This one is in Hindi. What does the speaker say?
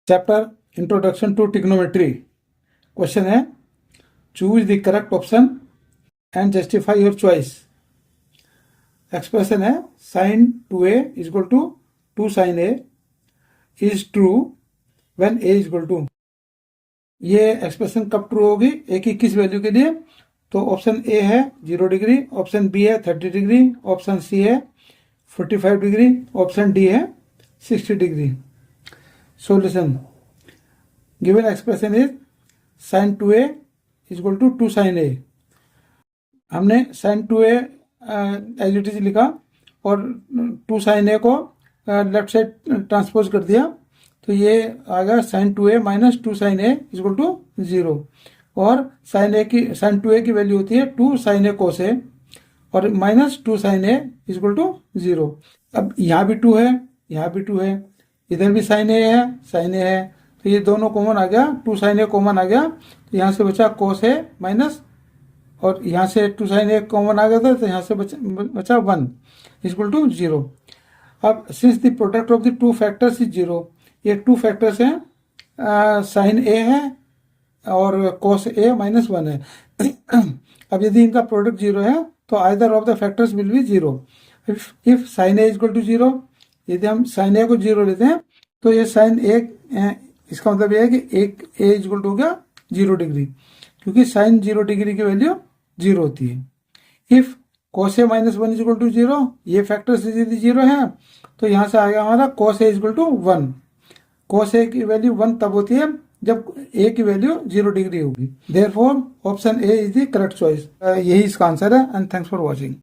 Chapter introduction to trigonometry. Question है choose the correct option and justify your choice. Expression है sin 2a is equal to 2 sin a is true when a is equal to. ये एक्सप्रेशन कब ट्रू होगी? a की किस वैल्यू के लिए? तो ऑप्शन ए है 0 डिग्री, ऑप्शन बी है 30 डिग्री, ऑप्शन सी है 45 डिग्री, ऑप्शन डी है 60 degree. Solution given expression is sin 2a is equal to 2 sin a। हमने sin 2a as it is लिखा और 2 sin a को लेफ्ट साइड ट्रांसपोज कर दिया, तो ये आ गया sin 2a minus 2 sin a is equal to 0। और sin 2a की वैल्यू होती है 2 sin a cos a और minus 2 sin a is equal to 0। अब यहाँ भी 2 है, यहाँ भी 2 है, इधर भी sin a है, sin a है, तो ये दोनों कॉमन आ गया, 2 sin a कॉमन आ गया, तो यहाँ से बचा cos a माइनस, और यहाँ से 2 sin a कॉमन आ गया था, तो यहाँ से बचा 1 इक्वल टू 0। अब since the product of the two factors is 0, ये टू फैक्टर्स हैं, sin a है और cos a माइनस 1 है। अब यदि इनका प्रोडक्ट 0 है तो either of the factors will be 0। If sin a equal to 0, यदि हम sin a को 0 लेते हैं तो ये sin a, इसका मतलब यह है कि एक a इक्वल टू हो गया 0 डिग्री, क्योंकि sin 0 डिग्री की वैल्यू 0 होती है। If cos a minus 1 equal to 0, ये फैक्टर्स यदि 0 है तो यहाँ से आएगा हमारा cos a equal to 1। cos a की वैल्यू 1 तब होती है जब a की वैल्यू 0 डिग्री होगी। Therefore option A is the correct choice. यही इसका आंसर है। And thanks for watching.